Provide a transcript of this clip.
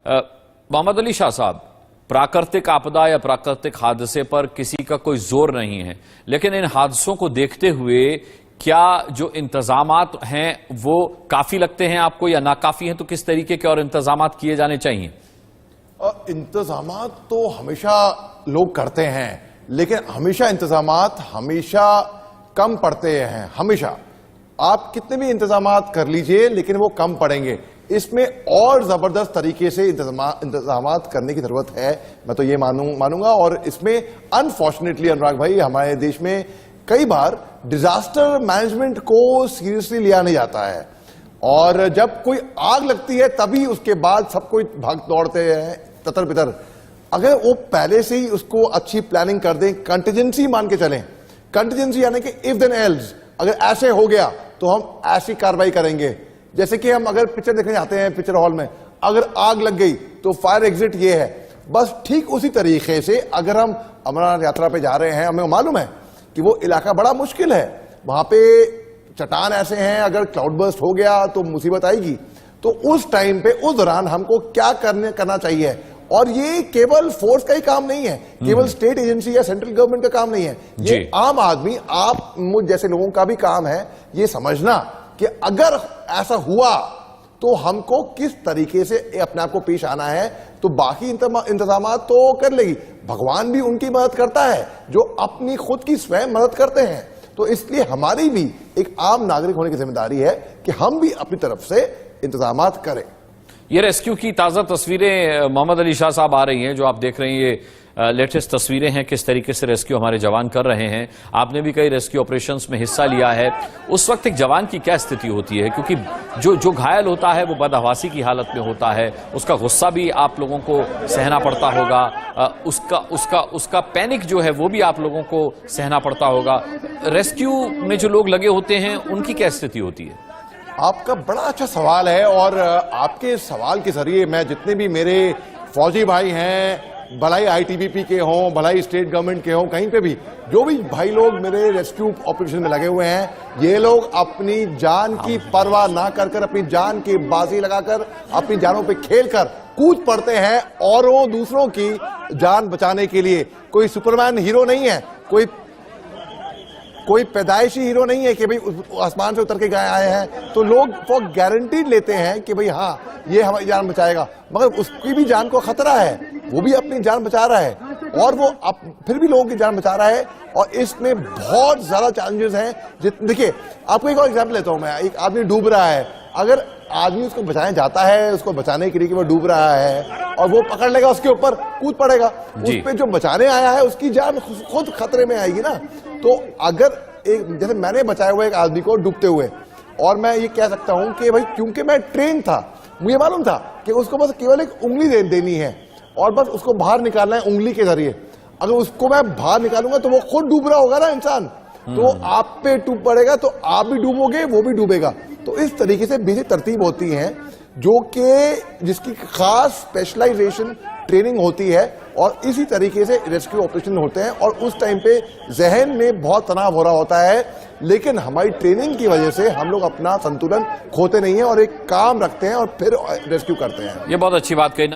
मोहम्मद अली शाह साहब, प्राकृतिक आपदा या प्राकृतिक हादसे पर किसी का कोई जोर नहीं है, लेकिन इन हादसों को देखते हुए क्या जो इंतजामात हैं वो काफी लगते हैं आपको या नाकाफी हैं? तो किस तरीके के और इंतजामात किए जाने चाहिए? इंतजामात तो हमेशा लोग करते हैं, लेकिन हमेशा इंतजामात हमेशा कम पड़ते हैं। हमेशा आप कितने भी इंतजामात कर लीजिए, लेकिन वो कम पड़ेंगे। इसमें और जबरदस्त तरीके से इंतजामात करने की जरूरत है, मैं तो ये मानूंगा। और इसमें अनफॉर्चुनेटली अनुराग भाई, हमारे देश में कई बार डिजास्टर मैनेजमेंट को सीरियसली लिया नहीं जाता है, और जब कोई आग लगती है तभी उसके बाद सब कोई भाग दौड़ते हैं ततर बितर। अगर वो पहले से ही उसको अच्छी प्लानिंग कर दें, कंटीजेंसी मान के चलें, कंटीजेंसी यानी कि इफ देन एल्स, अगर ऐसे हो गया तो हम ऐसी कार्रवाई करेंगे। जैसे कि हम अगर पिक्चर देखने जाते हैं पिक्चर हॉल में, अगर आग लग गई तो फायर एग्जिट ये है, बस ठीक उसी तरीके से अगर हम अमरनाथ यात्रा पे जा रहे हैं, हमें मालूम है कि वो इलाका बड़ा मुश्किल है, वहां पे चट्टान ऐसे हैं, अगर क्लाउड बर्स्ट हो गया तो मुसीबत आएगी। तो उस टाइम पे, उस दौरान हमको क्या करना चाहिए। और ये केवल फोर्स का ही काम नहीं है, केवल स्टेट एजेंसी या सेंट्रल गवर्नमेंट का काम नहीं है, ये आम आदमी, आप मुझ जैसे लोगों का भी काम है ये समझना कि अगर ऐसा हुआ तो हमको किस तरीके से अपने आप को पेश आना है। तो बाकी इंतजामात तो कर लेगी, भगवान भी उनकी मदद करता है जो अपनी खुद की स्वयं मदद करते हैं। तो इसलिए हमारी भी एक आम नागरिक होने की जिम्मेदारी है कि हम भी अपनी तरफ से इंतजामात करें। ये रेस्क्यू की ताजा तस्वीरें मोहम्मद अली शाह साहब आ रही हैं, जो आप देख रहे हैं ये लेटेस्ट तस्वीरें हैं, किस तरीके से रेस्क्यू हमारे जवान कर रहे हैं। आपने भी कई रेस्क्यू ऑपरेशंस में हिस्सा लिया है। उस वक्त एक जवान की क्या स्थिति होती है, क्योंकि जो घायल होता है वो बदहवासी की हालत में होता है, उसका गुस्सा भी आप लोगों को सहना पड़ता होगा, उसका पैनिक जो है वो भी आप लोगों को सहना पड़ता होगा। रेस्क्यू में जो लोग लगे होते हैं उनकी क्या स्थिति होती है? आपका बड़ा अच्छा सवाल है, और आपके सवाल के जरिए मैं जितने भी मेरे फौजी भाई हैं, भलाई आईटीबीपी के हों, भलाई स्टेट गवर्नमेंट के हों, कहीं पे भी जो भी भाई लोग मेरे रेस्क्यू ऑपरेशन में लगे हुए हैं, ये लोग अपनी जान की परवाह ना कर अपनी जान की बाजी लगाकर, अपनी जानों पे खेलकर कूद पड़ते हैं औरों दूसरों की जान बचाने के लिए। कोई सुपरमैन हीरो नहीं है, कोई पैदाइशी हीरो नहीं है कि भाई आसमान से उतर के गए आए हैं। तो लोग फॉर गारंटीड लेते हैं कि भाई हाँ ये हमारी जान बचाएगा, मगर उसकी भी जान को खतरा है, वो भी अपनी जान बचा रहा है, और वो फिर भी लोगों की जान बचा रहा है। और इसमें बहुत ज्यादा चैलेंजेस हैं। देखिए, आपको एक और एग्जाम्पल लेता हूं मैं। एक आदमी डूब रहा है, अगर आदमी उसको बचाने जाता है, उसको बचाने के लिए कि वो डूब रहा है, और वो पकड़ लेगा, उसके ऊपर कूद पड़ेगा, उस पे जो बचाने आया है उसकी जान खुद खतरे में आएगी ना। तो अगर जैसे मैंने बचाया हुआ एक आदमी को डूबते हुए, और मैं ये कह सकता हूं कि भाई क्योंकि मैं ट्रेन था, मुझे मालूम था कि उसको बस केवल एक उंगली देनी है और बस उसको बाहर निकालना है उंगली के जरिए। अगर उसको मैं बाहर निकालूंगा तो वो खुद डूब रहा होगा ना इंसान, तो आप पे टूट पड़ेगा, तो आप भी डूबोगे, वो भी डूबेगा। तो इस तरीके से बेसिक तरतीब होती है जो कि जिसकी खास स्पेशलाइजेशन ट्रेनिंग होती है, और इसी तरीके से रेस्क्यू ऑपरेशन होते हैं। और उस टाइम पे जहन में बहुत तनाव हो रहा होता है, लेकिन हमारी ट्रेनिंग की वजह से हम लोग अपना संतुलन खोते नहीं है और एक काम रखते हैं और फिर रेस्क्यू करते हैं। ये बहुत अच्छी बात कही।